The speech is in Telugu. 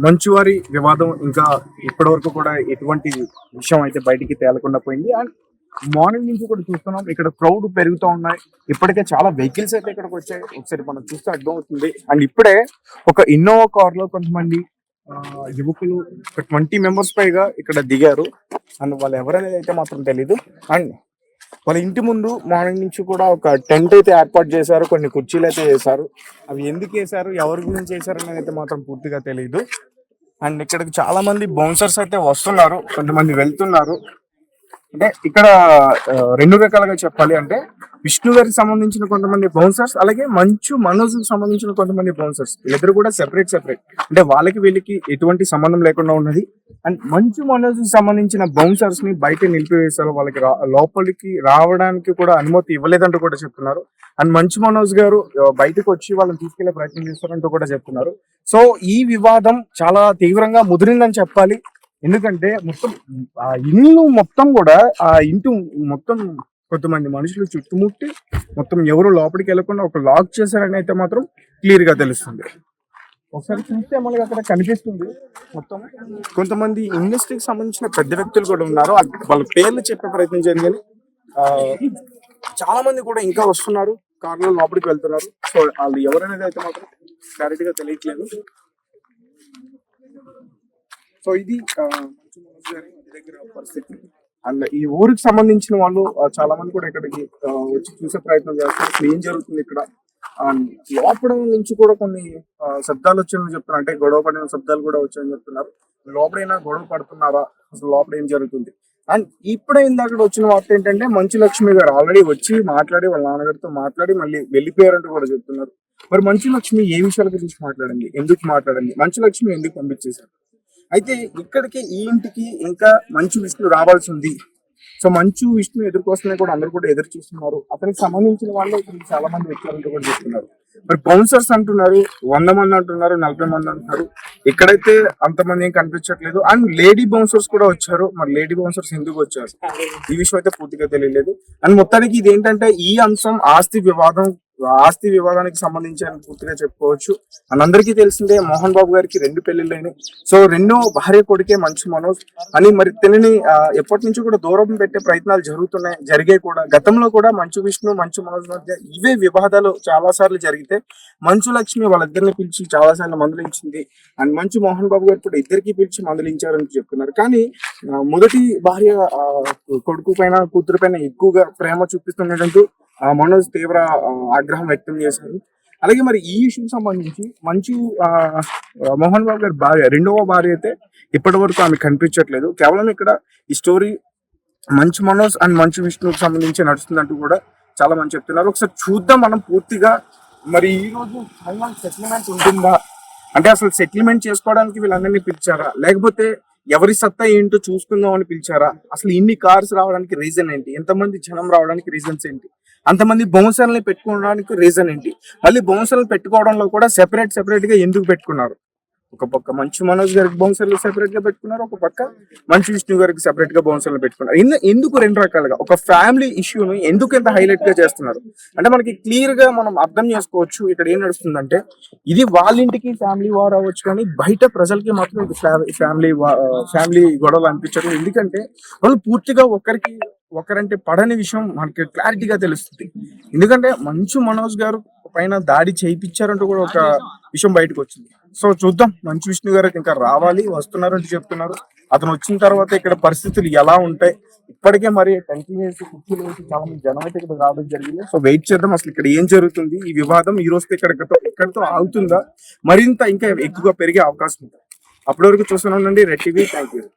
మంచువారి వివాదం ఇంకా ఇప్పటి వరకు కూడా ఎటువంటి విషయం అయితే బయటికి తేలకుండా పోయింది. అండ్ మార్నింగ్ నుంచి కూడా చూస్తున్నాం ఇక్కడ క్రౌడ్ పెరుగుతూ ఉన్నాయి. ఇప్పటికే చాలా వెహికల్స్ అయితే ఇక్కడికి వచ్చాయి. ఒకసారి మనం చూస్తే అర్థం అవుతుంది. అండ్ ఇప్పుడే ఒక ఇన్నోవా కార్ లో కొంతమంది యువకులు 20 మెంబర్స్ పైగా ఇక్కడ దిగారు. అండ్ వాళ్ళు ఎవరనేది అయితే మాత్రం తెలీదు. అండ్ వాళ్ళ ఇంటి ముందు మార్నింగ్ నుంచి కూడా ఒక టెంట్ అయితే ఏర్పాటు చేశారు, కొన్ని కుర్చీలు అయితే వేశారు. అవి ఎందుకు వేశారు, ఎవరి గురించి వేశారు అనేది అయితే మాత్రం పూర్తిగా తెలియదు. అండ్ ఇక్కడికి చాలా మంది బౌన్సర్స్ అయితే వస్తున్నారు, కొంతమంది వెళ్తున్నారు. అంటే ఇక్కడ రెండు రకాలుగా చెప్పాలి అంటే విష్ణు గారికి సంబంధించిన కొంతమంది బౌన్సర్స్, అలాగే మంచు మనోజ్ కి సంబంధించిన కొంతమంది బౌన్సర్స్, వీళ్ళిద్దరు కూడా సెపరేట్ అంటే వాళ్ళకి వీళ్ళకి ఎటువంటి సంబంధం లేకుండా ఉన్నది. అండ్ మంచు మనోజ్ కి సంబంధించిన బౌన్సర్స్ ని బయట నిలిపివేశారు, వాళ్ళకి లోపలికి రావడానికి కూడా అనుమతి ఇవ్వలేదంటూ కూడా చెప్తున్నారు. అండ్ మంచు మనోజ్ గారు బయటకు వచ్చి వాళ్ళని తీసుకెళ్లే ప్రయత్నం చేస్తారంటూ కూడా చెప్తున్నారు. సో ఈ వివాదం చాలా తీవ్రంగా ముదిరిందని చెప్పాలి. ఎందుకంటే మొత్తం ఆ ఇల్లు మొత్తం కూడా ఆ ఇంటి మొత్తం కొంతమంది మనుషులు చుట్టుముట్టి మొత్తం ఎవరు లోపలికి వెళ్లకుండా ఒక లాక్ చేశారని అయితే మాత్రం క్లియర్ గా తెలుస్తుంది. ఒకసారి చూస్తే మనకి అక్కడ కనిపిస్తుంది మొత్తం కొంతమంది ఇండస్ట్రీకి సంబంధించిన పెద్ద వ్యక్తులు కూడా ఉన్నారు. వాళ్ళ పేర్లు చెప్పే ప్రయత్నం జరిగింది. చాలా మంది కూడా ఇంకా వస్తున్నారు, కార్లో లోపలికి వెళ్తున్నారు. సో వాళ్ళు ఎవరనేది అయితే మాత్రం క్లారిటీగా తెలియట్లేదు. సో ఇది దగ్గర పరిస్థితి. అండ్ ఈ ఊరికి సంబంధించిన వాళ్ళు చాలా మంది కూడా ఇక్కడికి వచ్చి చూసే ప్రయత్నం చేస్తారు, ఏం జరుగుతుంది ఇక్కడ. లోపల నుంచి కూడా కొన్ని శబ్దాలు వచ్చాయని చెప్తున్నారు, అంటే గొడవ పడిన శబ్దాలు కూడా వచ్చాయని చెప్తున్నారు. లోపలైనా గొడవ పడుతున్నారా, అసలు లోపల ఏం జరుగుతుంది. అండ్ ఇప్పుడే ఇందాక వచ్చిన వార్త ఏంటంటే మంచు లక్ష్మి గారు ఆల్రెడీ వచ్చి మాట్లాడి వాళ్ళ నాన్నగారితో మాట్లాడి మళ్ళీ వెళ్ళిపోయారంటూ కూడా చెప్తున్నారు. మరి మంచు లక్ష్మి ఏ విషయాల గురించి మాట్లాడండి, ఎందుకు మాట్లాడండి, మంచు లక్ష్మి ఎందుకు పంపించేశారు. అయితే ఇక్కడికి ఈ ఇంటికి ఇంకా మంచు విష్ణు రావాల్సి ఉంది. సో మంచు విష్ణు ఎదురుకోసమే కూడా అందరూ కూడా ఎదురు చూస్తున్నారు. అతనికి సంబంధించిన వాళ్ళు ఇక్కడికి చాలా మంది వచ్చారంటూ కూడా చెప్తున్నారు. మరి బౌన్సర్స్ అంటున్నారు 100 మంది అంటున్నారు, 40 మంది అంటున్నారు. ఇక్కడైతే అంతమంది ఏం కనిపించట్లేదు. అండ్ లేడీ బౌన్సర్స్ కూడా వచ్చారు. మరి లేడీ బౌన్సర్స్ ఎందుకు వచ్చారు ఈ విషయం అయితే పూర్తిగా తెలియలేదు. అండ్ మొత్తానికి ఇది ఏంటంటే ఈ అంశం ఆస్తి వివాదానికి సంబంధించి అని పూర్తిగా చెప్పుకోవచ్చు. అందరికీ తెలిసిందే మోహన్ బాబు గారికి 2 పెళ్లిళ్ళైనాయి. సో రెండో భార్య కొడుకే మంచు మనోజ్ అని. మరి తినని ఎప్పటి నుంచి కూడా దూరం పెట్టే ప్రయత్నాలు జరిగాయి కూడా. గతంలో కూడా మంచు విష్ణు మంచు మనోజ్ మధ్య ఇవే వివాదాలు చాలా సార్లు జరిగితే మంచు లక్ష్మి వాళ్ళిద్దరిని పిలిచి చాలా సార్లు మందలించింది. అండ్ మంచు మోహన్ బాబు గారు కూడా ఇద్దరికి పిలిచి మందలించారని చెప్తున్నారు. కానీ మొదటి భార్య కొడుకు పైన కూతురు పైన ఎక్కువగా ప్రేమ చూపిస్తుండటంతో మనోజ్ తీవ్ర ఆగ్రహం వ్యక్తం చేశారు. అలాగే మరి ఈ ఇష్యూకి సంబంధించి మంచు మోహన్ బాబు గారి భార్య, రెండవ భార్య అయితే ఇప్పటి వరకు ఆమె కనిపించట్లేదు. కేవలం ఇక్కడ ఈ స్టోరీ మంచు మనోజ్ అండ్ మంచు విష్ణుకి సంబంధించి నడుస్తుందంటూ కూడా చాలా మంది చెప్తున్నారు. ఒకసారి చూద్దాం మనం పూర్తిగా. మరి ఈ రోజు ఫైనల్ సెటిల్మెంట్ ఉంటుందా, అంటే అసలు సెటిల్మెంట్ చేసుకోవడానికి వీళ్ళందరినీ పిలిచారా, లేకపోతే ఎవరి సత్తా ఏంటో చూసుకుందాం అని పిలిచారా, అసలు ఇన్ని కార్స్ రావడానికి రీజన్ ఏంటి, ఎంతమంది జనం రావడానికి రీజన్స్ ఏంటి, అంతమంది బౌన్సర్లని పెట్టుకోవడానికి రీజన్ ఏంటి, మళ్ళీ బౌన్సర్లు పెట్టుకోవడంలో కూడా సెపరేట్ గా ఎందుకు పెట్టుకున్నారు. ఒక పక్క మంచు మనోజ్ గారికి బౌన్సర్లు సెపరేట్ గా పెట్టుకున్నారు, ఒక పక్క మంచు విష్ణు గారికి సెపరేట్ గా బౌన్సర్లు పెట్టుకున్నారు. ఎందుకు రెండు రకాలుగా ఒక ఫ్యామిలీ ఇష్యూని ఎందుకు ఎంత హైలైట్ గా చేస్తున్నారు అంటే మనకి క్లియర్ గా మనం అర్థం చేసుకోవచ్చు. ఇక్కడ ఏం నడుస్తుందంటే ఇది వాళ్ళ ఇంటికి ఫ్యామిలీ వార్ అవ్వచ్చు, కానీ బయట ప్రజలకి మాత్రం ఇది ఫ్యామిలీ గొడవలు అనిపించదు. ఎందుకంటే వాళ్ళు పూర్తిగా ఒకరంటే పడని విషయం మనకి క్లారిటీగా తెలుస్తుంది. ఎందుకంటే మంచు మనోజ్ గారు పైన దాడి చేయించారంటూ కూడా ఒక విషయం బయటకు వచ్చింది. సో చూద్దాం, మంచు విష్ణు గారు ఇంకా వస్తున్నారు అని చెప్తున్నారు. అతను వచ్చిన తర్వాత ఇక్కడ పరిస్థితులు ఎలా ఉంటాయి. ఇప్పటికే మరి కంటిన్యూస్ కుర్చీలు వేసి చాలా మంది జనం అయితే ఇక్కడ రావడం జరిగింది. సో వెయిట్ చేద్దాం అసలు ఇక్కడ ఏం జరుగుతుంది. ఈ వివాదం ఈ రోజుతో ఇక్కడితో ఆగుతుందా, మరింత ఇంకా ఎక్కువగా పెరిగే అవకాశం ఉంది. అప్పటి వరకు చూస్తూనే ఉండండి రెడ్ టీవీ. Thank you.